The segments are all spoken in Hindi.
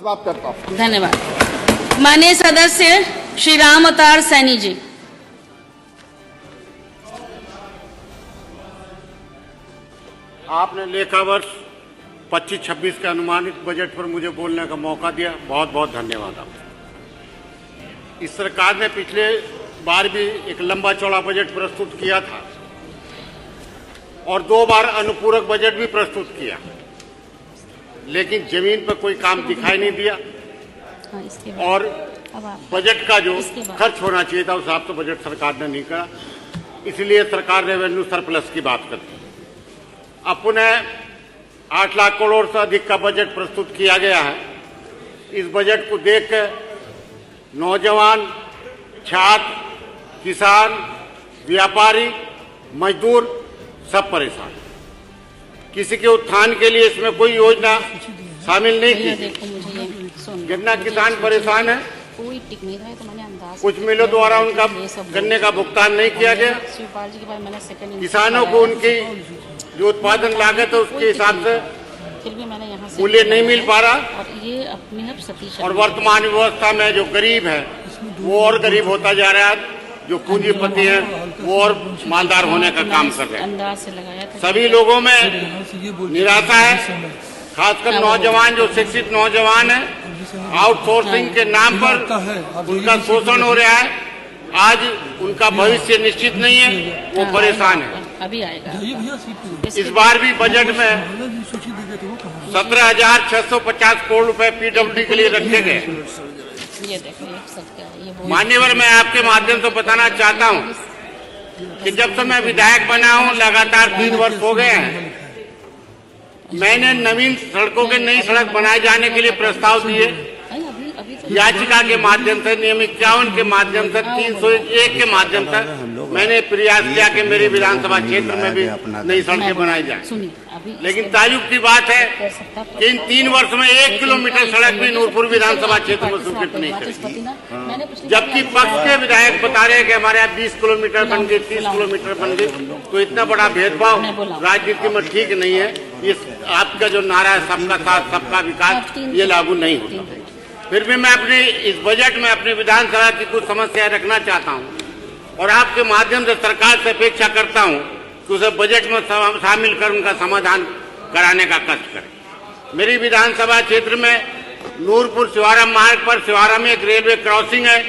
समाप्त करता हूँ। धन्यवाद। माननीय सदस्य श्री राम अवतार सैनी जी। आपने लेखा वर्ष 25-26 के अनुमानित बजट पर मुझे बोलने का मौका दिया, बहुत बहुत धन्यवाद आपका। इस सरकार ने पिछले बार भी एक लंबा चौड़ा बजट प्रस्तुत किया था और 2 बार अनुपूरक बजट भी प्रस्तुत किया, लेकिन जमीन पर कोई काम दिखाई नहीं दिया और बजट का जो खर्च होना चाहिए था उस हिसाब से बजट सरकार ने नहीं करा, इसलिए सरकार रेवेन्यू सरप्लस की बात करती है। अब पुनः 8 लाख करोड़ से अधिक का बजट प्रस्तुत किया गया है। इस बजट को देखकर नौजवान, छात्र, किसान, व्यापारी, मजदूर सब परेशान। किसी के उत्थान के लिए इसमें कोई योजना शामिल नहीं की। गन्ना किसान परेशान है, कोई टिक नहीं रहा, तो मैंने अंदाज कुछ मिलों द्वारा उनका गन्ने का भुगतान नहीं किया गया। शिवपाल जी के बाद मैंने सेकंड किसानों को उनकी जो उत्पादन लागत है उसके हिसाब से फिर भी मैंने यहाँ मूल्य नहीं मिल पा रहा और ये अपने आप सतीश और वर्तमान व्यवस्था में जो गरीब है वो और गरीब होता जा रहा है, जो पूंजीपति है वो और मालदार होने का काम कर रहे हैं। अंदाज से लगाया था। सभी लोगों में निराशा है, खासकर नौजवान, जो शिक्षित नौजवान है, आउटसोर्सिंग के नाम पर उनका शोषण हो रहा है। आज उनका भविष्य निश्चित नहीं है, वो परेशान है। अभी आएगा। इस बार भी बजट में 17,650 करोड़ रुपए पीडब्ल्यूडी के लिए रखे गए। ये देखो, मान्यवर, मैं आपके माध्यम से बताना चाहता हूं कि जब से मैं विधायक बना हूं, लगातार 3 वर्ष हो गए हैं, मैंने नवीन सड़कों के नई सड़क बनाए जाने के लिए प्रस्ताव दिए। याचिका के माध्यम से, नियम 51 के माध्यम से, 301 के माध्यम से मैंने प्रयास किया कि मेरे विधानसभा क्षेत्र में भी नई सड़कें बनाई जाए। लेकिन ताजुब की बात है कि इन 3 वर्ष में 1 किलोमीटर सड़क भी नूरपुर विधानसभा क्षेत्र में स्वीकृत नहीं करी, जबकि पक्ष के विधायक बता रहे हैं कि हमारे यहाँ 20 किलोमीटर बन गई, 30 किलोमीटर बन गई। तो इतना बड़ा भेदभाव राजनीति में ठीक नहीं है। इस आपका जो नारा है सबका साथ सबका विकास, ये लागू नहीं होता। फिर भी मैं अपने इस बजट में अपनी विधानसभा की कुछ समस्याएं रखना चाहता हूं और आपके माध्यम से सरकार से अपेक्षा करता हूं कि उसे बजट में शामिल कर उनका समाधान कराने का कष्ट करें। मेरी विधानसभा क्षेत्र में नूरपुर शिवारा मार्ग पर शिवारा में एक रेलवे क्रॉसिंग है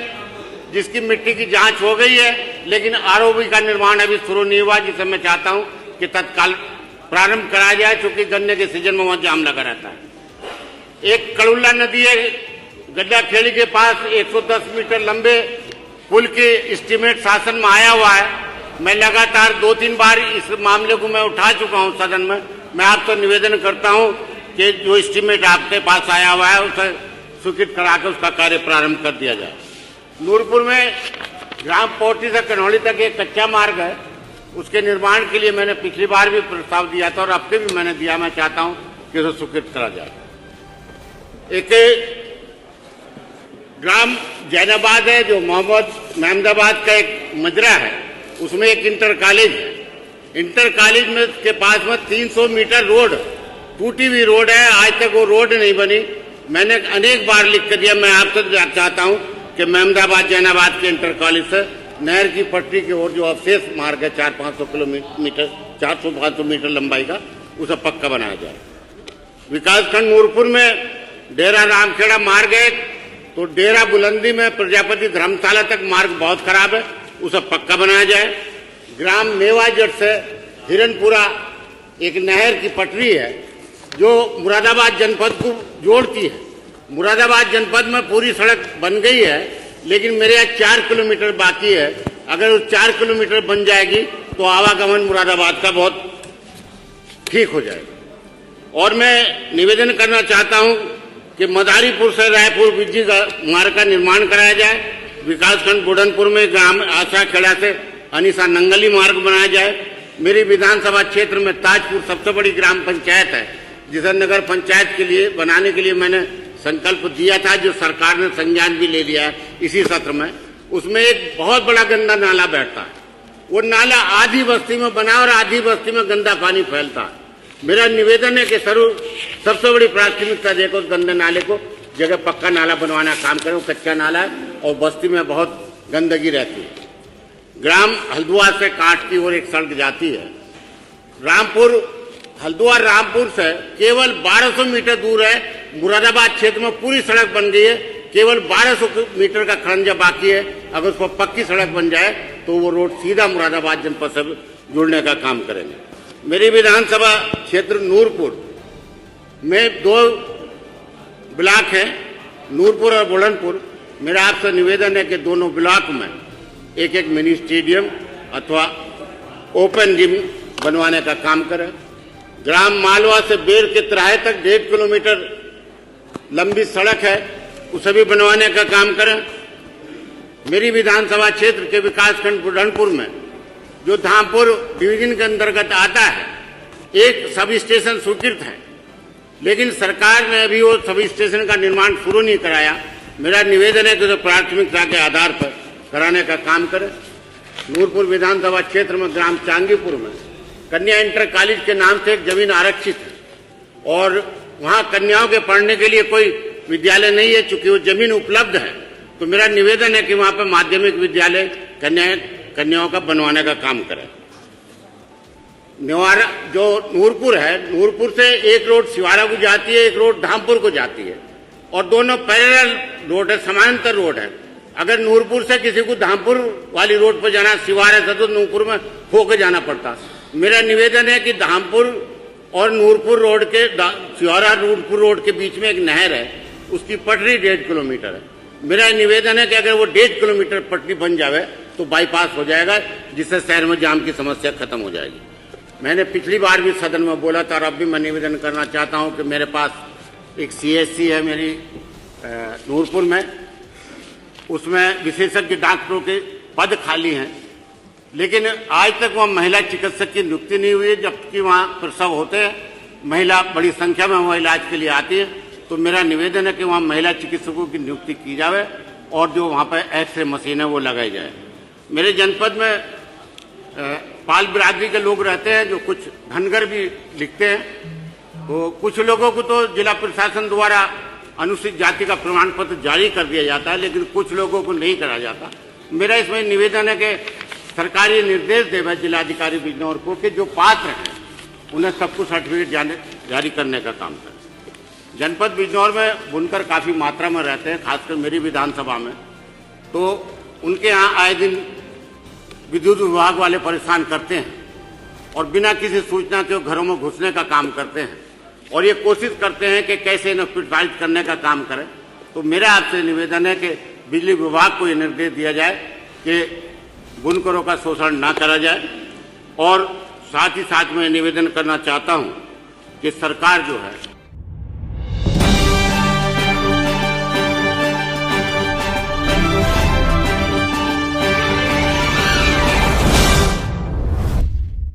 जिसकी मिट्टी की जांच हो गई है, लेकिन आरओबी का निर्माण अभी शुरू नहीं हुआ, जिसे मैं चाहता हूं कि तत्काल प्रारंभ कराया जाए, क्योंकि गन्ने के सीजन में वहां जाम लगा रहता है। एक कड़ुल्ला नदी है गड्ढा खेड़ी के पास, 110 मीटर लंबे पुल के एस्टीमेट शासन में आया हुआ है। मैं लगातार 2-3 बार इस मामले को मैं उठा चुका हूं सदन में। मैं आपसे निवेदन करता हूं कि जो एस्टीमेट आपके पास आया हुआ है उसे स्वीकृत कराकर उसका कार्य प्रारंभ कर दिया जाए। नूरपुर में ग्राम पोर्टी से कन्हौली तक एक कच्चा मार्ग है, उसके निर्माण के लिए मैंने पिछली बार भी प्रस्ताव दिया था और अब के भी मैंने दिया। मैं चाहता हूं कि उसे स्वीकृत करा जाए। एक ग्राम जैनाबाद है जो महमदाबाद का एक मजरा है, उसमें एक इंटर कॉलेज है। इंटर कॉलेज में के पास में 300 मीटर रोड, टूटी हुई रोड है, आज तक वो रोड नहीं बनी। मैंने अनेक बार लिख कर दिया। मैं आपसे चाहता हूं कि महमदाबाद जैनाबाद के इंटर कॉलेज से नहर की पट्टी की ओर जो अवशेष मार्ग है 400-500 किलोमीटर 400-500 मीटर लंबाई का, उसे पक्का बनाया जाए। विकासखंड नूरपुर में डेरा रामखेड़ा मार्ग है, तो डेरा बुलंदी में प्रजापति धर्मशाला तक मार्ग बहुत खराब है, उसे पक्का बनाया जाए। ग्राम मेवाजट से हिरनपुरा एक नहर की पटरी है जो मुरादाबाद जनपद को जोड़ती है। मुरादाबाद जनपद में पूरी सड़क बन गई है, लेकिन मेरे यहाँ 4 किलोमीटर बाकी है। अगर वो 4 किलोमीटर बन जाएगी तो आवागमन मुरादाबाद का बहुत ठीक हो जाएगा। और मैं निवेदन करना चाहता हूं कि मदारीपुर से रायपुर बिज्जी मार्ग का निर्माण कराया जाए। विकासखंड बुढ़नपुर में ग्राम आशा खेड़ा से अनिसा नंगली मार्ग बनाया जाए। मेरी विधानसभा क्षेत्र में ताजपुर सबसे बड़ी ग्राम पंचायत है, जिसे नगर पंचायत के लिए बनाने के लिए मैंने संकल्प दिया था, जो सरकार ने संज्ञान भी ले लिया है इसी सत्र में। उसमें एक बहुत बड़ा गंदा नाला बैठता है। वो नाला आधी बस्ती में बना और आधी बस्ती में गंदा पानी फैलता है। मेरा निवेदन है कि सबसे बड़ी प्राथमिकता देकर उस गंदे नाले को जगह पक्का नाला बनवाना काम करें, वो कच्चा नाला है और बस्ती में बहुत गंदगी रहती है। ग्राम हल्द्वार से काट की ओर एक सड़क जाती है। रामपुर हल्द्वार रामपुर से केवल 1200 मीटर दूर है। मुरादाबाद क्षेत्र में पूरी सड़क बन गई है, केवल 1200 मीटर का खरंजा बाकी है। अगर उसको पक्की सड़क बन जाए तो वो रोड सीधा मुरादाबाद जनपद से जुड़ने का काम करेंगे। मेरी विधानसभा क्षेत्र नूरपुर में 2 ब्लॉक हैं, नूरपुर और बुलंदपुर। मेरा आपसे निवेदन है कि दोनों ब्लॉक में एक एक मिनी स्टेडियम अथवा ओपन जिम बनवाने का काम करें। ग्राम मालवा से बेर के तिराहे तक 1.5 किलोमीटर लंबी सड़क है, उसे भी बनवाने का काम करें। मेरी विधानसभा क्षेत्र के विकासखंड बुरहानपुर में जो धामपुर डिवीजन के अंतर्गत आता है, एक सब स्टेशन स्वीकृत है, लेकिन सरकार ने अभी वो सब स्टेशन का निर्माण शुरू नहीं कराया। मेरा निवेदन है कि तो प्राथमिकता के आधार पर कराने का काम करें। नूरपुर विधानसभा क्षेत्र में ग्राम चांगीपुर में कन्या इंटर कॉलेज के नाम से एक जमीन आरक्षित है और वहां कन्याओं के पढ़ने के लिए कोई विद्यालय नहीं है। चूंकि वो जमीन उपलब्ध है तो मेरा निवेदन है कि वहां पर माध्यमिक विद्यालय कन्याओं का बनवाने का काम करें। नेवारा जो नूरपुर है, नूरपुर से एक रोड सिवारा को जाती है, एक रोड धामपुर को जाती है और दोनों पैरेलल रोड है, समानांतर रोड है। अगर नूरपुर से किसी को धामपुर वाली रोड पर जाना, सिवारा से तो नूरपुर में होकर जाना पड़ता। मेरा निवेदन है कि धामपुर और नूरपुर रोड के सिवारा नूरपुर रोड के बीच में एक नहर है, उसकी पटरी 1.5 किलोमीटर है। मेरा निवेदन है कि अगर वो 1.5 किलोमीटर पटरी बन जावे तो बाईपास हो जाएगा, जिससे शहर में जाम की समस्या खत्म हो जाएगी। मैंने पिछली बार भी सदन में बोला था और अब भी मैं निवेदन करना चाहता हूं कि मेरे पास एक CSC है मेरी नूरपुर में, उसमें विशेषज्ञ डॉक्टरों के पद खाली हैं, लेकिन आज तक वहाँ महिला चिकित्सक की नियुक्ति नहीं हुई है, जबकि वहाँ प्रसव होते हैं, महिला बड़ी संख्या में वहाँ इलाज के लिए आती है। तो मेरा निवेदन है कि वहाँ महिला चिकित्सकों की नियुक्ति की जाए और जो वहाँ पर एक्सरे मशीन है वो लगाई जाए। मेरे जनपद में पाल बिरादरी के लोग रहते हैं जो कुछ धनगर भी लिखते हैं, तो कुछ लोगों को तो जिला प्रशासन द्वारा अनुसूचित जाति का प्रमाण पत्र जारी कर दिया जाता है, लेकिन कुछ लोगों को नहीं करा जाता। मेरा इसमें निवेदन है कि सरकारी निर्देश देवे जिलाधिकारी बिजनौर को कि जो पात्र हैं उन्हें सबको सर्टिफिकेट जारी करने का काम करें। जनपद बिजनौर में बुनकर काफी मात्रा में रहते हैं, खासकर मेरी विधानसभा में, तो उनके यहाँ आए दिन विद्युत विभाग वाले परेशान करते हैं और बिना किसी सूचना के घरों में घुसने का काम करते हैं और ये कोशिश करते हैं कि कैसे इन्हें प्रोत्साहित करने का काम करें। तो मेरा आपसे निवेदन है कि बिजली विभाग को ये निर्देश दिया जाए कि बुनकरों का शोषण ना करा जाए। और साथ ही साथ मैं निवेदन करना चाहता हूं कि सरकार जो है